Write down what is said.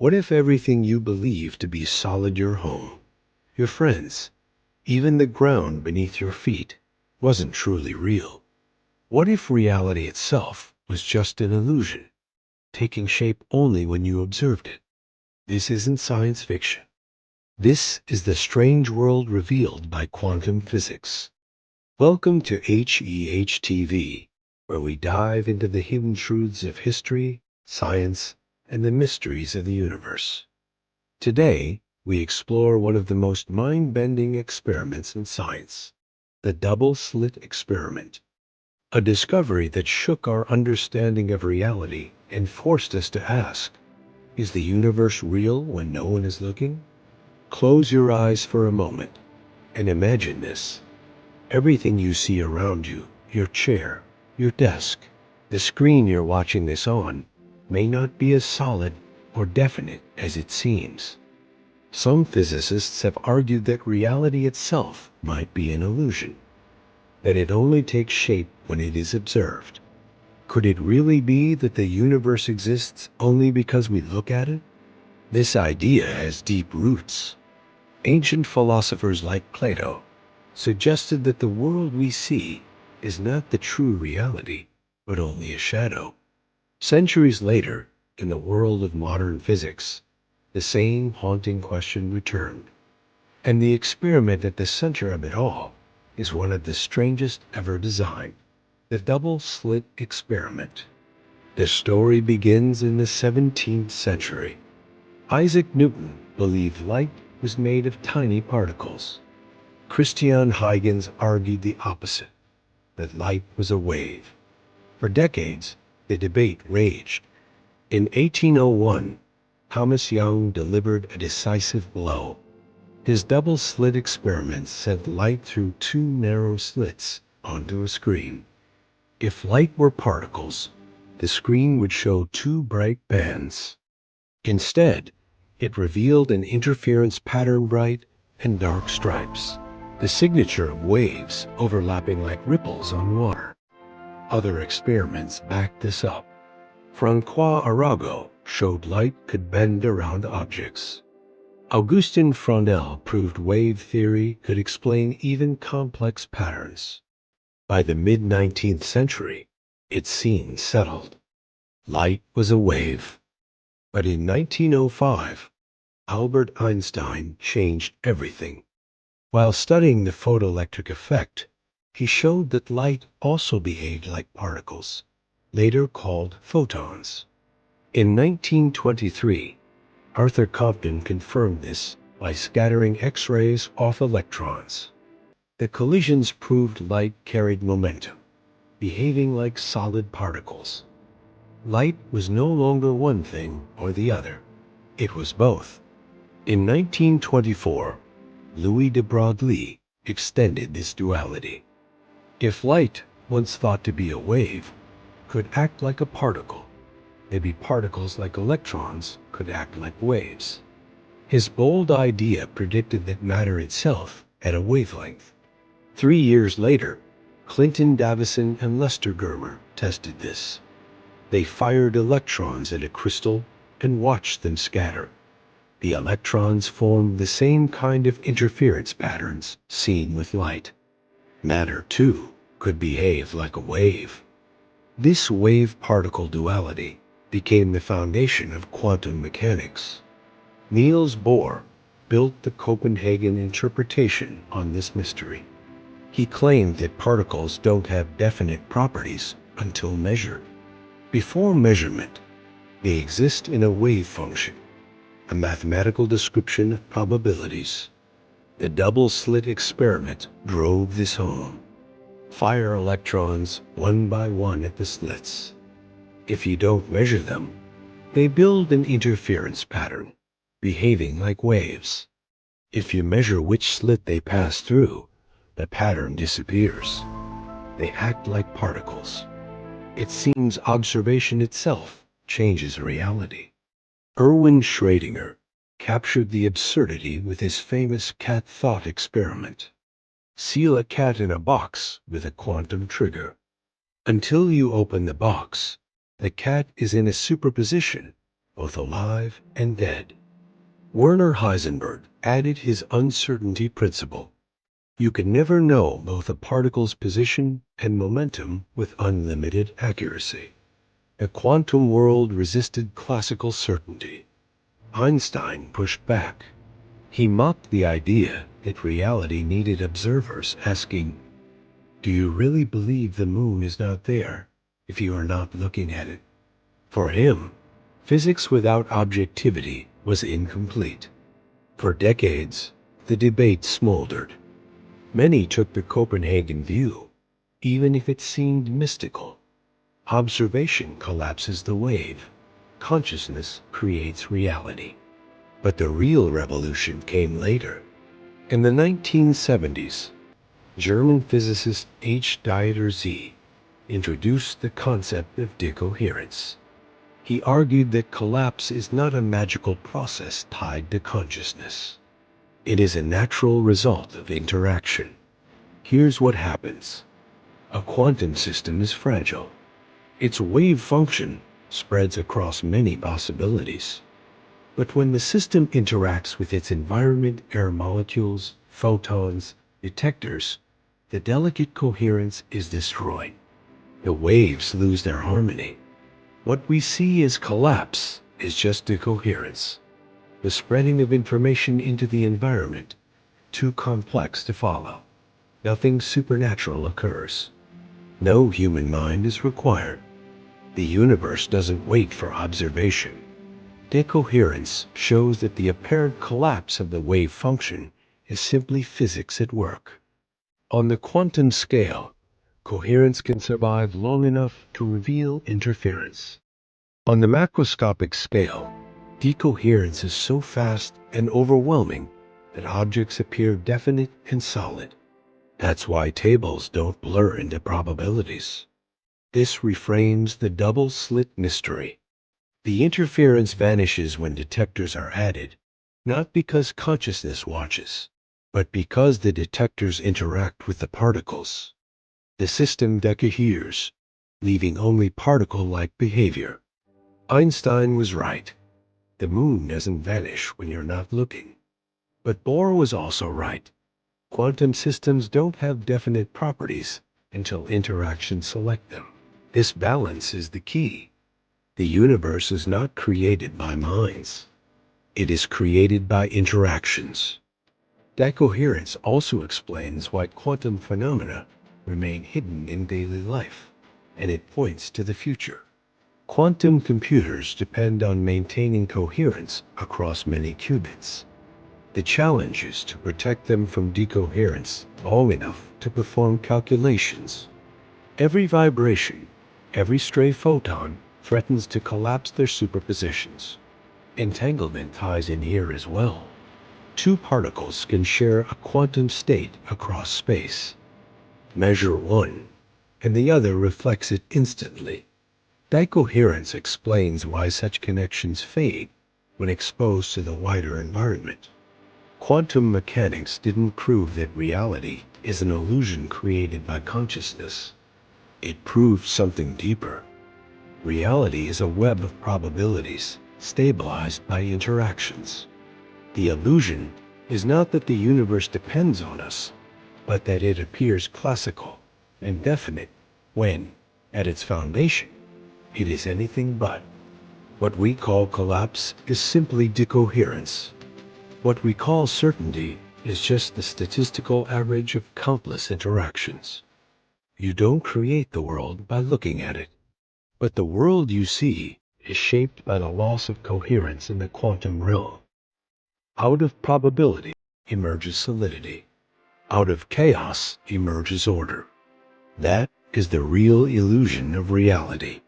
What if everything you believe to be solid, your home, your friends, even the ground beneath your feet, wasn't truly real? What if reality itself was just an illusion, taking shape only when you observed it? This isn't science fiction. This is the strange world revealed by quantum physics. Welcome to HEH TV, where we dive into the hidden truths of history, science, and the mysteries of the universe. Today, we explore one of the most mind-bending experiments in science, the double-slit experiment, a discovery that shook our understanding of reality and forced us to ask, is the universe real when no one is looking? Close your eyes for a moment and imagine this. Everything you see around you, your chair, your desk, the screen you're watching this on, may not be as solid or definite as it seems. Some physicists have argued that reality itself might be an illusion, that it only takes shape when it is observed. Could it really be that the universe exists only because we look at it? This idea has deep roots. Ancient philosophers like Plato suggested that the world we see is not the true reality, but only a shadow. Centuries later, in the world of modern physics, the same haunting question returned. And the experiment at the center of it all is one of the strangest ever designed, the double-slit experiment. The story begins in the 17th century. Isaac Newton believed light was made of tiny particles. Christian Huygens argued the opposite, that light was a wave. For decades, the debate raged. In 1801, Thomas Young delivered a decisive blow. His double-slit experiment sent light through two narrow slits onto a screen. If light were particles, the screen would show two bright bands. Instead, it revealed an interference pattern, bright and dark stripes, the signature of waves overlapping like ripples on water. Other experiments backed this up. Francois Arago showed light could bend around objects. Augustin Fresnel proved wave theory could explain even complex patterns. By the mid-19th century, it seemed settled. Light was a wave. But in 1905, Albert Einstein changed everything. While studying the photoelectric effect, he showed that light also behaved like particles, later called photons. In 1923, Arthur Compton confirmed this by scattering X-rays off electrons. The collisions proved light carried momentum, behaving like solid particles. Light was no longer one thing or the other. It was both. In 1924, Louis de Broglie extended this duality. If light, once thought to be a wave, could act like a particle, maybe particles like electrons could act like waves. His bold idea predicted that matter itself had a wavelength. 3 years later, Clinton Davison and Lester Germer tested this. They fired electrons at a crystal and watched them scatter. The electrons formed the same kind of interference patterns seen with light. Matter, too, could behave like a wave. This wave-particle duality became the foundation of quantum mechanics. Niels Bohr built the Copenhagen interpretation on this mystery. He claimed that particles don't have definite properties until measured. Before measurement, they exist in a wave function, a mathematical description of probabilities. The double-slit experiment drove this home. Fire electrons one by one at the slits. If you don't measure them, they build an interference pattern, behaving like waves. If you measure which slit they pass through, the pattern disappears. They act like particles. It seems observation itself changes reality. Erwin Schrödinger captured the absurdity with his famous cat thought experiment. Seal a cat in a box with a quantum trigger. Until you open the box, the cat is in a superposition, both alive and dead. Werner Heisenberg added his uncertainty principle. You can never know both a particle's position and momentum with unlimited accuracy. The quantum world resisted classical certainty. Einstein pushed back. He mocked the idea that reality needed observers, asking, "Do you really believe the moon is not there if you are not looking at it?" For him, physics without objectivity was incomplete. For decades, the debate smoldered. Many took the Copenhagen view, even if it seemed mystical. Observation collapses the wave. Consciousness creates reality. But the real revolution came later. In the 1970s, German physicist H. Dieter Z. introduced the concept of decoherence. He argued that collapse is not a magical process tied to consciousness. It is a natural result of interaction. Here's what happens. A quantum system is fragile. Its wave function spreads across many possibilities. But when the system interacts with its environment, air molecules, photons, detectors, the delicate coherence is destroyed. The waves lose their harmony. What we see as collapse is just decoherence, the spreading of information into the environment, too complex to follow. Nothing supernatural occurs. No human mind is required. The universe doesn't wait for observation. Decoherence shows that the apparent collapse of the wave function is simply physics at work. On the quantum scale, coherence can survive long enough to reveal interference. On the macroscopic scale, decoherence is so fast and overwhelming that objects appear definite and solid. That's why tables don't blur into probabilities. This reframes the double-slit mystery. The interference vanishes when detectors are added, not because consciousness watches, but because the detectors interact with the particles. The system decoheres, leaving only particle-like behavior. Einstein was right. The moon doesn't vanish when you're not looking. But Bohr was also right. Quantum systems don't have definite properties until interactions select them. This balance is the key. The universe is not created by minds. It is created by interactions. Decoherence also explains why quantum phenomena remain hidden in daily life, and it points to the future. Quantum computers depend on maintaining coherence across many qubits. The challenge is to protect them from decoherence long enough to perform calculations. Every vibration, every stray photon threatens to collapse their superpositions. Entanglement ties in here as well. Two particles can share a quantum state across space. Measure one, and the other reflects it instantly. Decoherence explains why such connections fade when exposed to the wider environment. Quantum mechanics didn't prove that reality is an illusion created by consciousness. It proved something deeper. Reality is a web of probabilities stabilized by interactions. The illusion is not that the universe depends on us, but that it appears classical and definite when, at its foundation, it is anything but. What we call collapse is simply decoherence. What we call certainty is just the statistical average of countless interactions. You don't create the world by looking at it, but the world you see is shaped by the loss of coherence in the quantum realm. Out of probability emerges solidity. Out of chaos emerges order. That is the real illusion of reality.